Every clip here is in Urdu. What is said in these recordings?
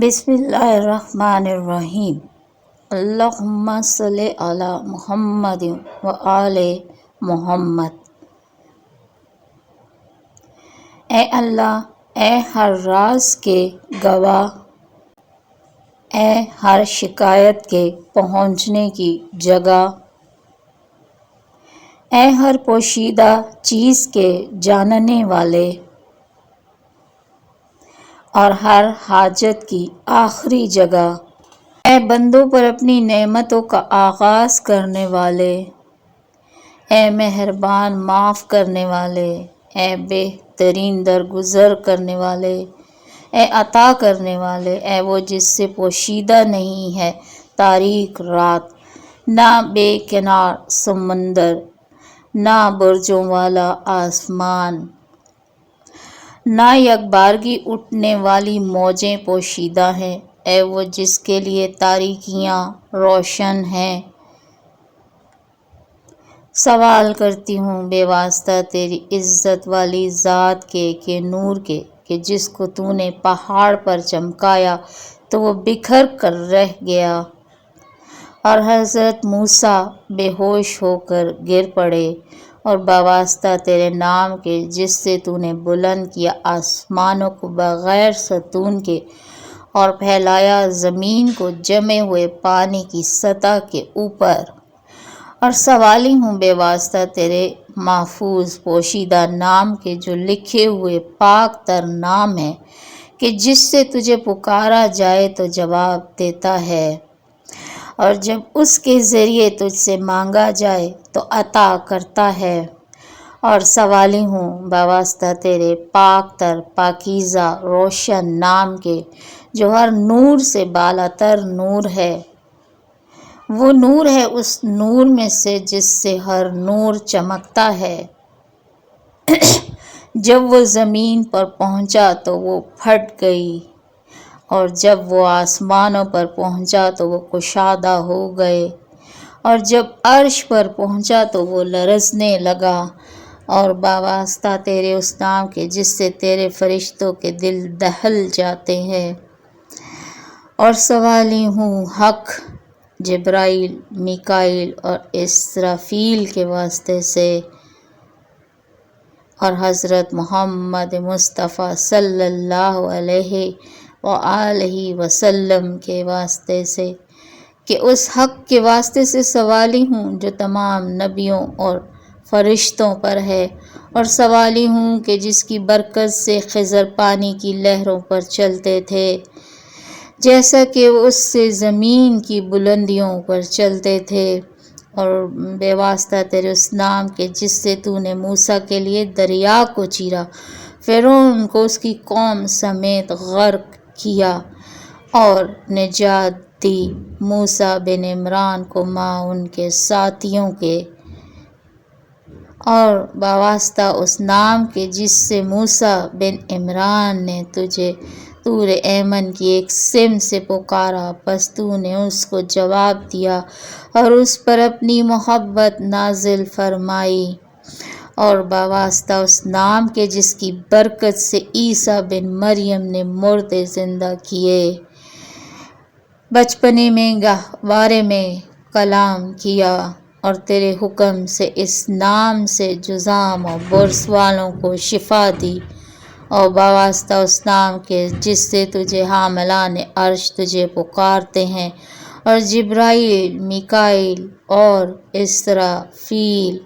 بسم اللہ الرحمن الرحیم۔ اللہم صلی علی محمد و آل محمد۔ اے اللہ، اے ہر راز کے گواہ، اے ہر شکایت کے پہنچنے کی جگہ، اے ہر پوشیدہ چیز کے جاننے والے اور ہر حاجت کی آخری جگہ، اے بندوں پر اپنی نعمتوں کا آغاز کرنے والے، اے مہربان معاف کرنے والے، اے بہترین درگزر کرنے والے، اے عطا کرنے والے، اے وہ جس سے پوشیدہ نہیں ہے تاریک رات، نہ بے کنار سمندر، نہ برجوں والا آسمان، نہ یکبارگی اٹھنے والی موجیں پوشیدہ ہیں، اے وہ جس کے لیے تاریکیاں روشن ہیں۔ سوال کرتی ہوں بے واسطہ تیری عزت والی ذات کے کہ نور کے، کہ جس کو تو نے پہاڑ پر چمکایا تو وہ بکھر کر رہ گیا، اور حضرت موسیٰ بے ہوش ہو کر گر پڑے، اور بواسطہ تیرے نام کے جس سے تو نے بلند کیا آسمانوں کو بغیر ستون کے، اور پھیلایا زمین کو جمے ہوئے پانی کی سطح کے اوپر۔ اور سوالی ہوں بے واسطہ تیرے محفوظ پوشیدہ نام کے جو لکھے ہوئے پاک تر نام ہے، کہ جس سے تجھے پکارا جائے تو جواب دیتا ہے، اور جب اس کے ذریعے تجھ سے مانگا جائے تو عطا کرتا ہے۔ اور سوالی ہوں بواسطہ تیرے پاک تر پاکیزہ روشن نام کے جو ہر نور سے بالا تر نور ہے، وہ نور ہے اس نور میں سے جس سے ہر نور چمکتا ہے۔ جب وہ زمین پر پہنچا تو وہ پھٹ گئی، اور جب وہ آسمانوں پر پہنچا تو وہ کشادہ ہو گئے، اور جب عرش پر پہنچا تو وہ لرزنے لگا۔ اور بواسطہ تیرے اس نام کے جس سے تیرے فرشتوں کے دل دہل جاتے ہیں۔ اور سوالی ہوں حق جبرائیل، میکائیل اور اسرافیل کے واسطے سے، اور حضرت محمد مصطفیٰ صلی اللہ علیہ وآلہ وسلم کے واسطے سے، کہ اس حق کے واسطے سے سوالی ہوں جو تمام نبیوں اور فرشتوں پر ہے، اور سوالی ہوں کہ جس کی برکت سے خضر پانی کی لہروں پر چلتے تھے، جیسا کہ وہ اس سے زمین کی بلندیوں پر چلتے تھے۔ اور بے واسطہ تیرے اس نام کے جس سے تو نے موسیٰ کے لیے دریا کو چیرا، فرعون کو اس کی قوم سمیت غرق کیا، اور نجات دی موسیٰ بن عمران کو مع ان کے ساتھیوں کے۔ اور بواسطہ اس نام کے جس سے موسیٰ بن عمران نے تجھے طور ایمن کی ایک سم سے پکارا، پس تو نے اس کو جواب دیا اور اس پر اپنی محبت نازل فرمائی۔ اور بواسطہ اس نام کے جس کی برکت سے عیسیٰ بن مریم نے مردے زندہ کیے، بچپنے میں گہوارے میں کلام کیا، اور تیرے حکم سے اس نام سے جذام و برص والوں کو شفا دی۔ اور بواسطہ اس نام کے جس سے تجھے حاملان عرش تجھے پکارتے ہیں، اور جبرائیل، میکائیل اور اسرافیل،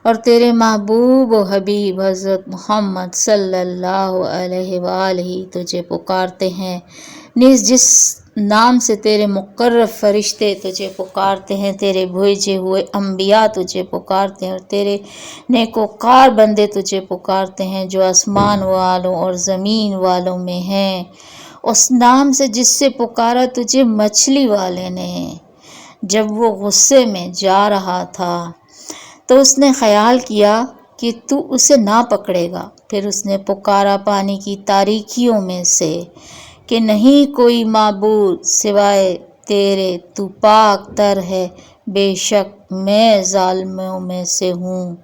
اور تیرے محبوب و حبیب حضرت محمد صلی اللہ علیہ وآلہ تجھے پکارتے ہیں، نیز جس نام سے تیرے مقرب فرشتے تجھے پکارتے ہیں، تیرے بھیجے ہوئے انبیاء تجھے پکارتے ہیں، اور تیرے نیکوکار بندے تجھے پکارتے ہیں جو آسمان والوں اور زمین والوں میں ہیں۔ اس نام سے جس سے پکارا تجھے مچھلی والے نے، جب وہ غصے میں جا رہا تھا تو اس نے خیال کیا کہ تو اسے نہ پکڑے گا، پھر اس نے پکارا پانی کی تاریکیوں میں سے کہ نہیں کوئی معبود سوائے تیرے، تو پاک تر ہے، بے شک میں ظالموں میں سے ہوں۔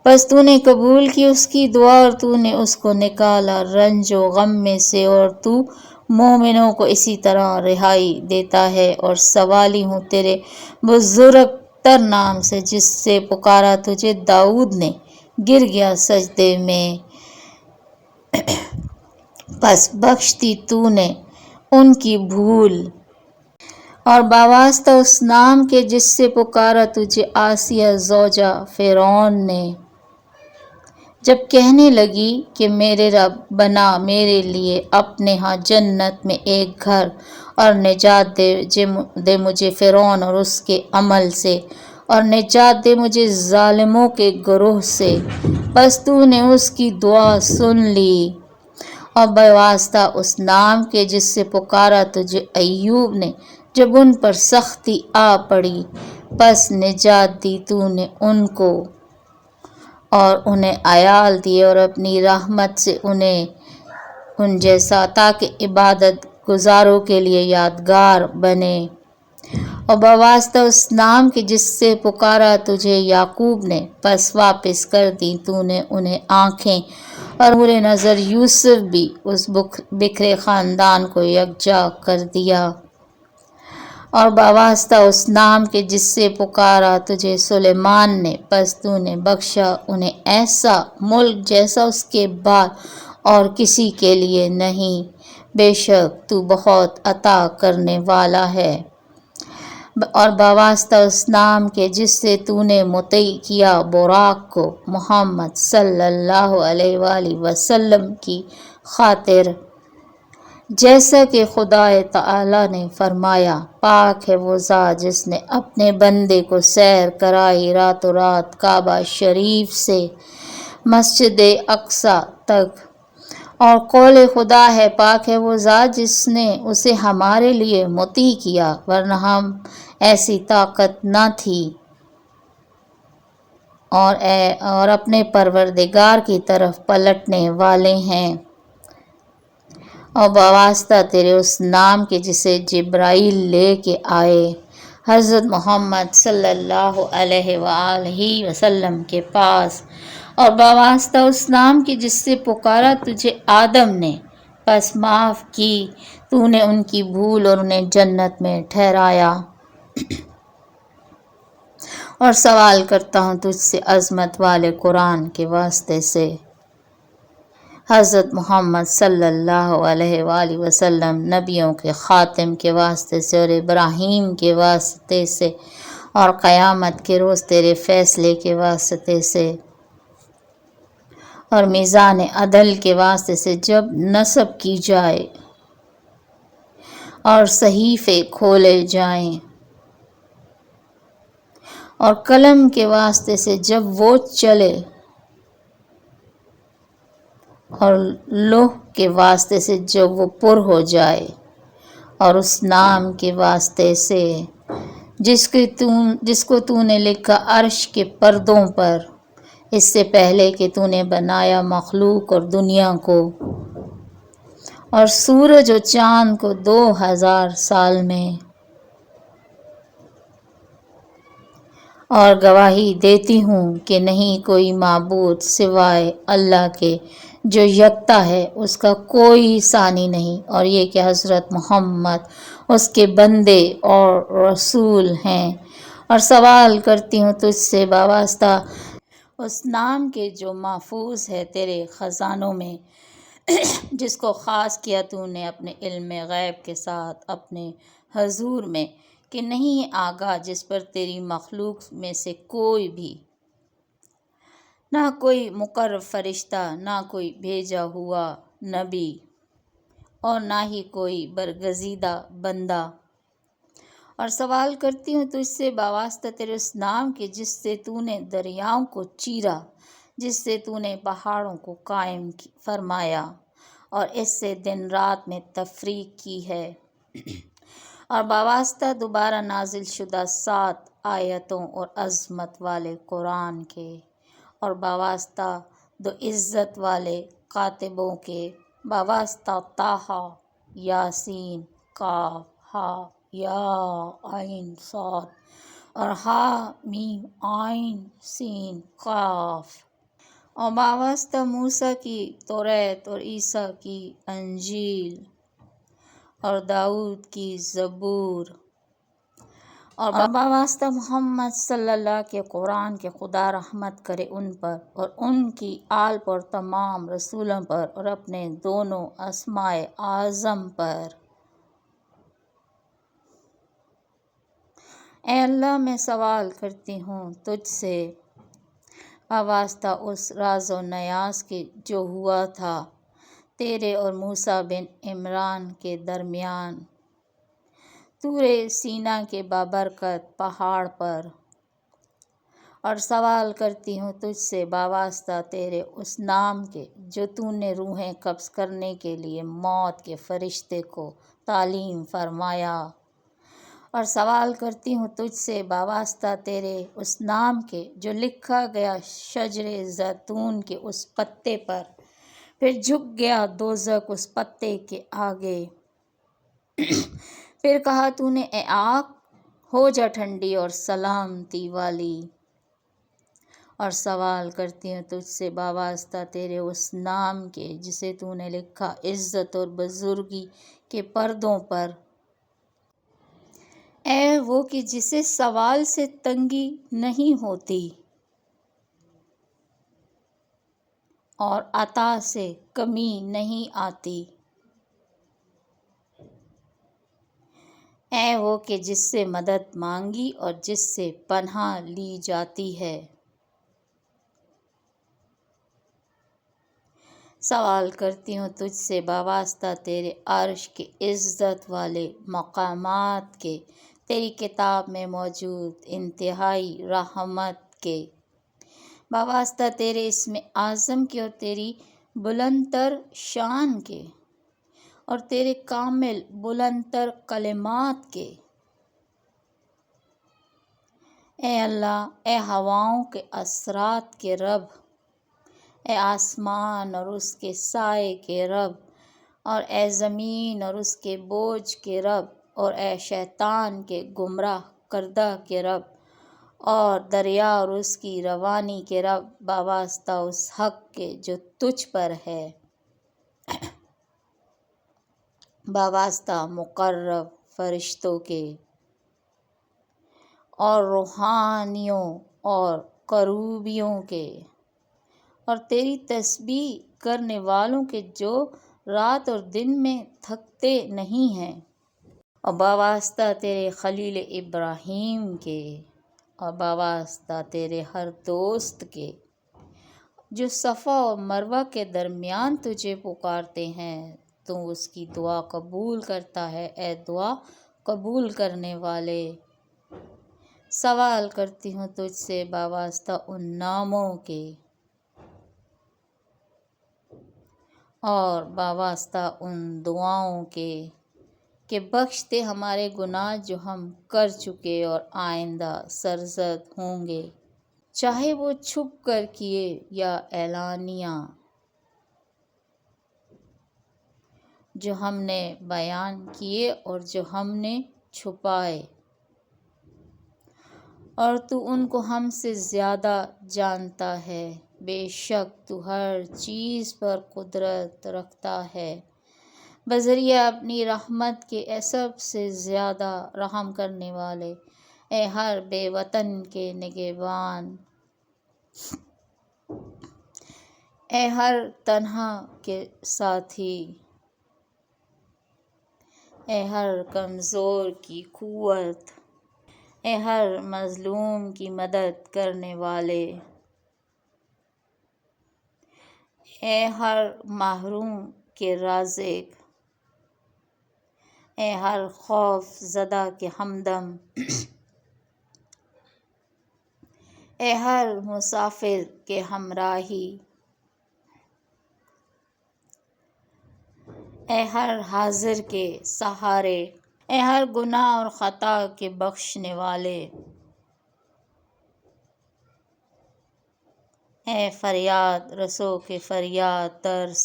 بس تو نے قبول کی اس کی دعا اور تو نے اس کو نکالا رنج و غم میں سے، اور تو مومنوں کو اسی طرح رہائی دیتا ہے۔ اور سوالی ہوں تیرے بزرگ تر نام سے جس سے پکارا تجھے داؤد نے، گر گیا سجدے میں، پس بخش دی تو نے ان کی بھول۔ اور باواسطہ اس نام کے جس سے پکارا تجھے آسیہ زوجہ فرعون نے، جب کہنے لگی کہ میرے رب بنا میرے لیے اپنے ہاں جنت میں ایک گھر اور نجات دے مجھے فرعون اور اس کے عمل سے، اور نجات دے مجھے ظالموں کے گروہ سے، بس تو نے اس کی دعا سن لی۔ اور بواسطہ اس نام کے جس سے پکارا تجھے ایوب نے، جب ان پر سختی آ پڑی، پس نجات دی تو نے ان کو اور انہیں عیال دیے، اور اپنی رحمت سے انہیں ان جیسا، تاکہ عبادت گزاروں کے لیے یادگار بنے۔ اور بواسطہ اس نام کے جس سے پکارا تجھے یعقوب نے، پس واپس کر دی تو نے انہیں آنکھیں، اور نور نظر یوسف بھی اس بکھرے خاندان کو یکجا کر دیا۔ اور بواسطہ اس نام کے جس سے پکارا تجھے سلیمان نے، پس تو نے بخشا انہیں ایسا ملک جیسا اس کے بعد اور کسی کے لیے نہیں، بے شک تو بہت عطا کرنے والا ہے۔ اور بواسطہ اس نام کے جس سے تو نے مطیع کیا براق کو محمد صلی اللہ علیہ وآلہ وسلم کی خاطر، جیسا کہ خدا تعالی نے فرمایا، پاک ہے وہ ذات جس نے اپنے بندے کو سیر کرائی راتوں رات کعبہ شریف سے مسجد اقصی تک۔ اور قول خدا ہے، پاک ہے وہ ذات جس نے اسے ہمارے لیے مطیع کیا، ورنہ ہم ایسی طاقت نہ تھی، اور اپنے پروردگار کی طرف پلٹنے والے ہیں۔ اور بواسطہ تیرے اس نام کے جسے جبرائیل لے کے آئے حضرت محمد صلی اللہ علیہ وآلہ وسلم کے پاس، اور بواسطہ اس نام کے جس سے پکارا تجھے آدم نے، پس معاف کی تو نے ان کی بھول اور انہیں جنت میں ٹھہرایا۔ اور سوال کرتا ہوں تجھ سے عظمت والے قرآن کے واسطے سے، حضرت محمد صلی اللہ علیہ وآلہ وسلم نبیوں کے خاتم کے واسطے سے، اور ابراہیم کے واسطے سے، اور قیامت کے روز تیرے فیصلے کے واسطے سے، اور میزان عدل کے واسطے سے جب نصب کی جائے اور صحیفے کھولے جائیں، اور قلم کے واسطے سے جب وہ چلے، اور لوح کے واسطے سے جب وہ پر ہو جائے، اور اس نام کے واسطے سے جس کو تو نے لکھا عرش کے پردوں پر، اس سے پہلے کہ تو نے بنایا مخلوق اور دنیا کو، اور سورج و چاند کو 2000 سال میں۔ اور گواہی دیتی ہوں کہ نہیں کوئی معبود سوائے اللہ کے جو یکتا ہے، اس کا کوئی ثانی نہیں، اور یہ کہ حضرت محمد اس کے بندے اور رسول ہیں۔ اور سوال کرتی ہوں تجھ سے بواسطہ اس نام کے جو محفوظ ہے تیرے خزانوں میں، جس کو خاص کیا تو نے اپنے علم غیب کے ساتھ اپنے حضور میں، کہ نہیں آگاہ جس پر تیری مخلوق میں سے کوئی بھی، نہ کوئی مقرب فرشتہ، نہ کوئی بھیجا ہوا نبی، اور نہ ہی کوئی برگزیدہ بندہ۔ اور سوال کرتی ہوں تجھ سے بواسطہ تیرے اس نام کے جس سے تو نے دریاؤں کو چیرا، جس سے تو نے پہاڑوں کو قائم فرمایا، اور اس سے دن رات میں تفریق کی ہے، اور بواسطہ دوبارہ نازل شدہ 7 آیتوں اور عظمت والے قرآن کے، اور بواسطہ 2 عزت والے کاتبوں کے، بواسطہ طٰہٰ، یاسین، کاف ہا یا عین صاد، اور حامیم عین سین قاف۔ اور وابستہ موسیٰ کی توریت اور عیسیٰ کی انجیل اور داؤد کی زبور اور وابستہ محمد صلی اللہ کے قرآن کے خدا رحمت کرے ان پر اور ان کی آل پر تمام رسولوں پر اور اپنے دونوں اسماء اعظم پر۔ اے اللہ میں سوال کرتی ہوں تجھ سے وابستہ اس راز و نیاز کے جو ہوا تھا تیرے اور موسیٰ بن عمران کے درمیان طور سینا کے بابرکت پہاڑ پر، اور سوال کرتی ہوں تجھ سے وابستہ تیرے اس نام کے جو تو نے روحیں قبض کرنے کے لیے موت کے فرشتے کو تعلیم فرمایا، اور سوال کرتی ہوں تجھ سے وابستہ تیرے اس نام کے جو لکھا گیا شجر زیتون کے اس پتے پر، پھر جھک گیا دوزخ اس پتے کے آگے، پھر کہا تو نے اے آگ ہو جا ٹھنڈی اور سلامتی والی، اور سوال کرتی ہوں تجھ سے وابستہ تیرے اس نام کے جسے تو نے لکھا عزت اور بزرگی کے پردوں پر، اے وہ کہ جسے سوال سے تنگی نہیں ہوتی اور عطا سے کمی نہیں آتی، اے وہ کہ جس سے مدد مانگی اور جس سے پناہ لی جاتی ہے۔ سوال کرتی ہوں تجھ سے وابستہ تیرے عرش کے عزت والے مقامات کے، تیری کتاب میں موجود انتہائی رحمت کے، وابستہ تیرے اسم اعظم کے اور تیری بلند تر شان کے، اور تیرے کامل بلند تر کلمات کے، اے اللہ، اے ہواؤں کے اثرات کے رب، اے آسمان اور اس کے سائے کے رب، اور اے زمین اور اس کے بوجھ کے رب، اور اے شیطان کے گمراہ کردہ کے رب، اور دریا اور اس کی روانی کے رب، وابستہ اس حق کے جو تجھ پر ہے، وابستہ مقرب فرشتوں کے اور روحانیوں اور کروبیوں کے، اور تیری تسبیح کرنے والوں کے جو رات اور دن میں تھکتے نہیں ہیں، اور وابستہ تیرے خلیل ابراہیم کے، اور وابستہ تیرے ہر دوست کے جو صفا و مروہ کے درمیان تجھے پکارتے ہیں، تو اس کی دعا قبول کرتا ہے، اے دعا قبول کرنے والے۔ سوال کرتی ہوں تجھ سے وابستہ ان ناموں کے اور وابستہ ان دعاؤں کے کہ بخش دے ہمارے گناہ جو ہم کر چکے اور آئندہ سرزد ہوں گے، چاہے وہ چھپ کر کیے یا اعلانیہ، جو ہم نے بیان کیے اور جو ہم نے چھپائے، اور تو ان کو ہم سے زیادہ جانتا ہے، بے شک تو ہر چیز پر قدرت رکھتا ہے، بذریعہ اپنی رحمت کے اے سب سے زیادہ رحم کرنے والے، اے ہر بے وطن کے نگہبان، اے ہر تنہا کے ساتھی، اے ہر کمزور کی قوت، اے ہر مظلوم کی مدد کرنے والے، اے ہر محروم کے رازق، اے ہر خوف زدہ کے ہمدم، اے ہر مسافر کے ہمراہی، اے ہر حاضر کے سہارے، اے ہر گناہ اور خطا کے بخشنے والے، اے فریاد رسوں کے فریاد ترس،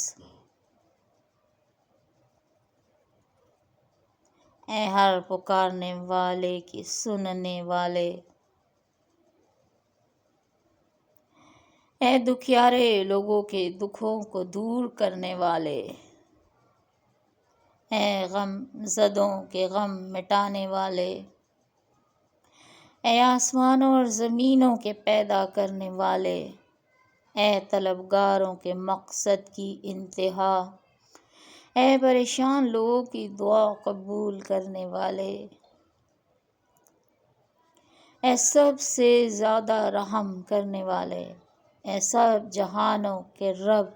اے ہر پکارنے والے کی سننے والے، اے دکھیارے لوگوں کے دکھوں کو دور کرنے والے، اے غم زدوں کے غم مٹانے والے، اے آسمانوں اور زمینوں کے پیدا کرنے والے، اے طلبگاروں کے مقصد کی انتہا، اے پریشان لوگوں کی دعا قبول کرنے والے، اے سب سے زیادہ رحم کرنے والے، اے سب جہانوں کے رب،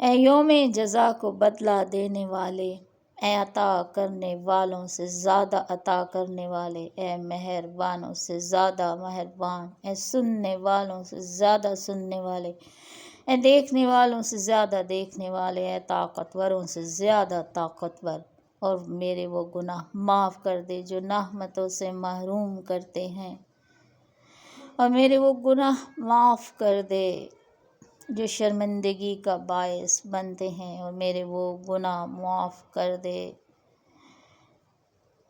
اے یوم جزا کو بدلہ دینے والے، اے عطا کرنے والوں سے زیادہ عطا کرنے والے، اے مہربانوں سے زیادہ مہربان، اے سننے والوں سے زیادہ سننے والے، اے دیکھنے والوں سے زیادہ دیکھنے والے، اے طاقتوروں سے زیادہ طاقتور، اور میرے وہ گناہ معاف کر دے جو نعمتوں سے محروم کرتے ہیں، اور میرے وہ گناہ معاف کر دے جو شرمندگی کا باعث بنتے ہیں، اور میرے وہ گناہ معاف کر دے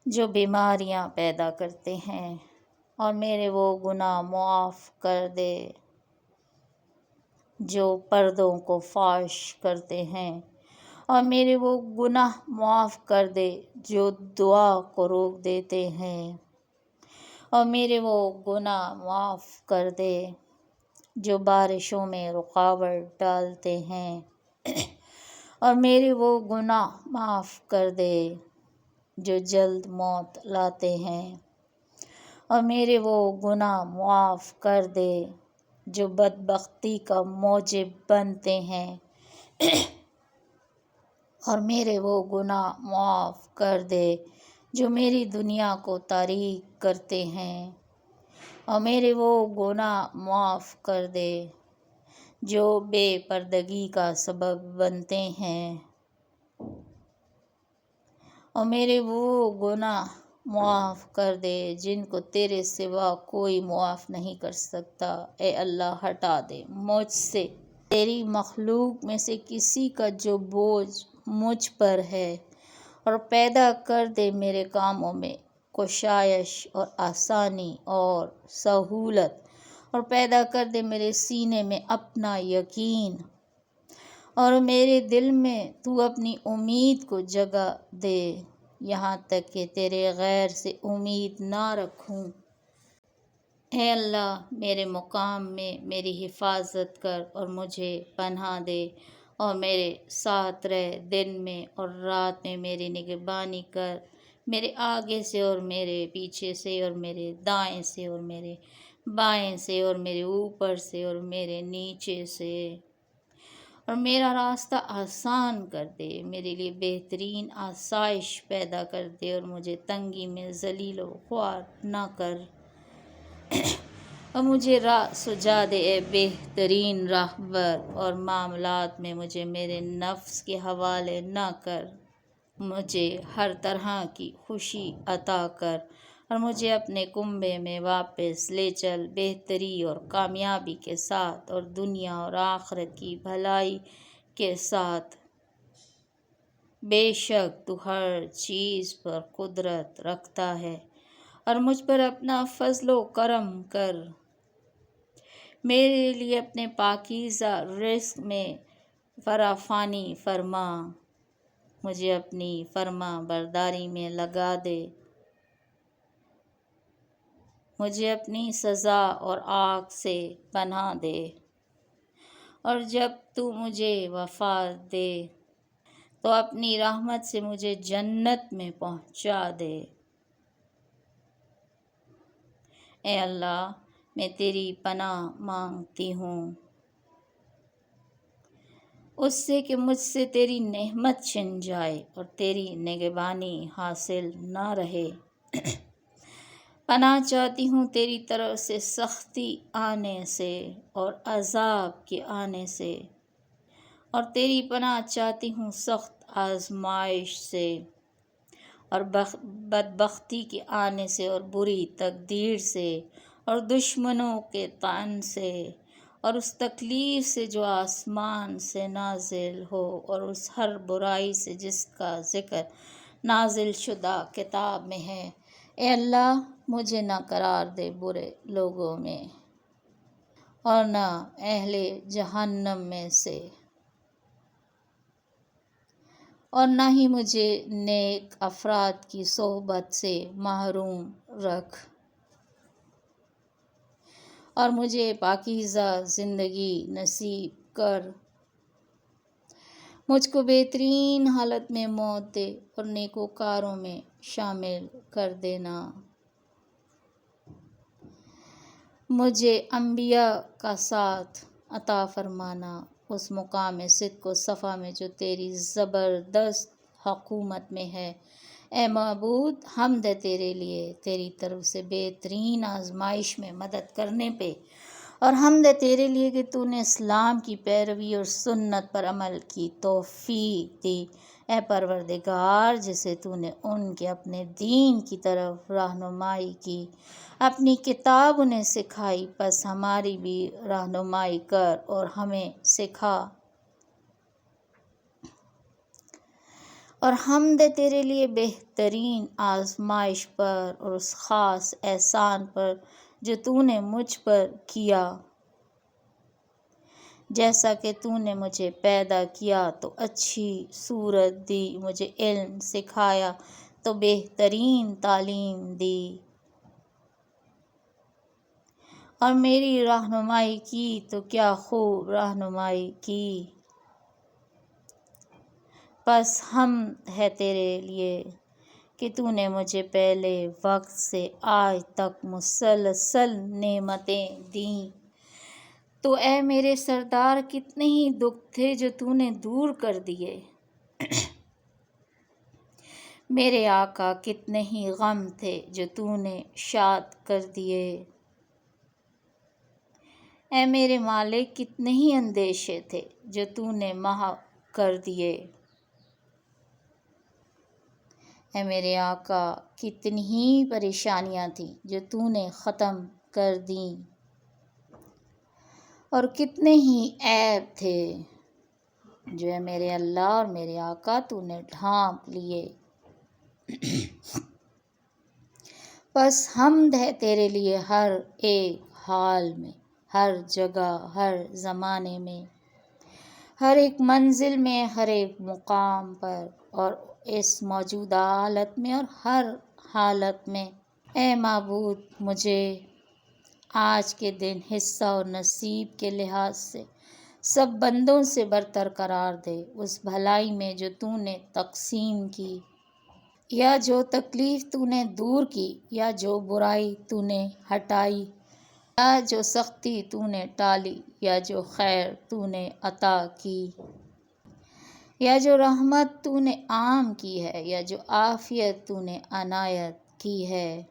جو بیماریاں پیدا کرتے ہیں، اور میرے وہ گناہ معاف کر دے جو پردوں کو فاش کرتے ہیں، اور میرے وہ گناہ معاف کر دے جو دعا کو روک دیتے ہیں، اور میرے وہ گناہ معاف کر دے جو بارشوں میں رکاوٹ ڈالتے ہیں، اور میرے وہ گناہ معاف کر دے جو جلد موت لاتے ہیں، اور میرے وہ گناہ معاف کر دے جو بدبختی کا موجب بنتے ہیں، اور میرے وہ گناہ معاف کر دے جو میری دنیا کو تاریک کرتے ہیں، اور میرے وہ گناہ معاف کر دے جو بے پردگی کا سبب بنتے ہیں، اور میرے وہ گناہ معاف کر دے جن کو تیرے سوا کوئی معاف نہیں کر سکتا۔ اے اللہ ہٹا دے مجھ سے تیری مخلوق میں سے کسی کا جو بوجھ مجھ پر ہے، اور پیدا کر دے میرے کاموں میں کشائش اور آسانی اور سہولت، اور پیدا کر دے میرے سینے میں اپنا یقین، اور میرے دل میں تو اپنی امید کو جگہ دے، یہاں تک کہ تیرے غیر سے امید نہ رکھوں۔ اے اللہ میرے مقام میں میری حفاظت کر اور مجھے پناہ دے، اور میرے ساتھ رہ، دن میں اور رات میں میری نگہبانی کر، میرے آگے سے اور میرے پیچھے سے، اور میرے دائیں سے اور میرے بائیں سے، اور میرے اوپر سے اور میرے نیچے سے، اور میرا راستہ آسان کر دے، میرے لیے بہترین آسائش پیدا کر دے، اور مجھے تنگی میں ذلیل و خوار نہ کر، اور مجھے راہ سجا دے اے بہترین راہبر، اور معاملات میں مجھے میرے نفس کے حوالے نہ کر، مجھے ہر طرح کی خوشی عطا کر، اور مجھے اپنے کنبے میں واپس لے چل بہتری اور کامیابی کے ساتھ، اور دنیا اور آخرت کی بھلائی کے ساتھ۔ بے شک تو ہر چیز پر قدرت رکھتا ہے، اور مجھ پر اپنا فضل و کرم کر، میرے لیے اپنے پاکیزہ رزق میں فراوانی فرما، مجھے اپنی فرما برداری میں لگا دے، مجھے اپنی سزا اور آگ سے پناہ دے، اور جب تو مجھے وفات دے تو اپنی رحمت سے مجھے جنت میں پہنچا دے۔ اے اللہ میں تیری پناہ مانگتی ہوں اس سے کہ مجھ سے تیری نعمت چھن جائے اور تیری نگہبانی حاصل نہ رہے۔ پناہ چاہتی ہوں تیری طرف سے سختی آنے سے اور عذاب کے آنے سے، اور تیری پناہ چاہتی ہوں سخت آزمائش سے اور بدبختی کے آنے سے، اور بری تقدیر سے، اور دشمنوں کے طعن سے، اور اس تکلیف سے جو آسمان سے نازل ہو، اور اس ہر برائی سے جس کا ذکر نازل شدہ کتاب میں ہے۔ اے اللہ مجھے نہ قرار دے برے لوگوں میں، اور نہ اہل جہنم میں سے، اور نہ ہی مجھے نیک افراد کی صحبت سے محروم رکھ، اور مجھے پاکیزہ زندگی نصیب کر۔ مجھ کو بہترین حالت میں موت دے اور نیکوکاروں میں شامل کر دینا۔ مجھے انبیاء کا ساتھ عطا فرمانا، اس مقام صدق و صفا میں جو تیری زبردست حکومت میں ہے۔ اے معبود، حمد ہے تیرے لیے تیری طرف سے بہترین آزمائش میں مدد کرنے پہ، اور حمد ہے تیرے لیے کہ تو نے اسلام کی پیروی اور سنت پر عمل کی توفیق دی۔ اے پروردگار، جسے تو نے ان کے اپنے دین کی طرف رہنمائی کی، اپنی کتاب انہیں سکھائی، پس ہماری بھی رہنمائی کر اور ہمیں سکھا۔ اور حمد ہے تیرے لیے بہترین آزمائش پر اور اس خاص احسان پر جو تو نے مجھ پر کیا۔ جیسا کہ تو نے مجھے پیدا کیا تو اچھی صورت دی، مجھے علم سکھایا تو بہترین تعلیم دی، اور میری رہنمائی کی تو کیا خوب رہنمائی کی۔ پس حمد ہے تیرے لیے کہ تو نے مجھے پہلے وقت سے آج تک مسلسل نعمتیں دیں۔ تو اے میرے سردار، کتنے ہی دکھ تھے جو تو نے دور کر دیے، میرے آقا کتنے ہی غم تھے جو تو نے شاد کر دیے، اے میرے مالک کتنے ہی اندیشے تھے جو تو نے محو کر دیے، اے میرے آقا کتنی ہی پریشانیاں تھیں جو تو نے ختم کر دیں، اور کتنے ہی عیب تھے جو اے میرے اللہ اور میرے آقا تو نے ڈھانپ لیے۔ بس حمد ہے تیرے لیے ہر ایک حال میں، ہر جگہ، ہر زمانے میں، ہر ایک منزل میں، ہر ایک مقام پر، اور اس موجودہ حالت میں اور ہر حالت میں۔ اے معبود، مجھے آج کے دن حصہ اور نصیب کے لحاظ سے سب بندوں سے برتر قرار دے، اس بھلائی میں جو تو نے تقسیم کی، یا جو تکلیف تو نے دور کی، یا جو برائی تو نے ہٹائی، یا جو سختی تو نے ٹالی، یا جو خیر تو نے عطا کی، یا جو رحمت تو نے عام کی ہے، یا جو عافیت تو نے عنایت کی ہے،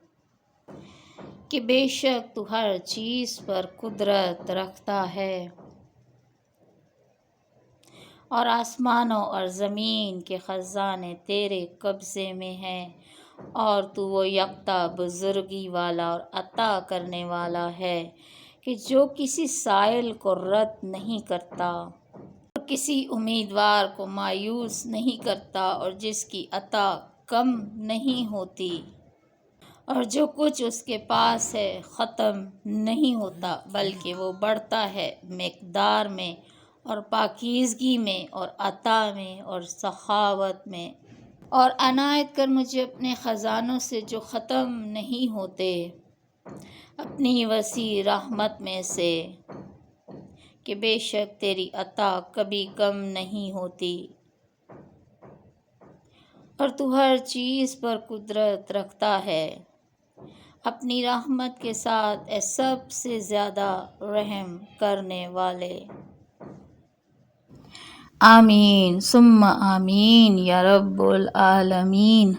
کہ بے شک تو ہر چیز پر قدرت رکھتا ہے، اور آسمانوں اور زمین کے خزانے تیرے قبضے میں ہیں، اور تو وہ یکتا بزرگی والا اور عطا کرنے والا ہے کہ جو کسی سائل کو رد نہیں کرتا اور کسی امیدوار کو مایوس نہیں کرتا، اور جس کی عطا کم نہیں ہوتی، اور جو کچھ اس کے پاس ہے ختم نہیں ہوتا بلکہ وہ بڑھتا ہے مقدار میں اور پاکیزگی میں اور عطا میں اور سخاوت میں۔ اور عنایت کر مجھے اپنے خزانوں سے جو ختم نہیں ہوتے، اپنی وسیع رحمت میں سے، کہ بے شک تیری عطا کبھی کم نہیں ہوتی، اور تو ہر چیز پر قدرت رکھتا ہے، اپنی رحمت کے ساتھ اے سب سے زیادہ رحم کرنے والے۔ آمین ثم آمین یا رب العالمین۔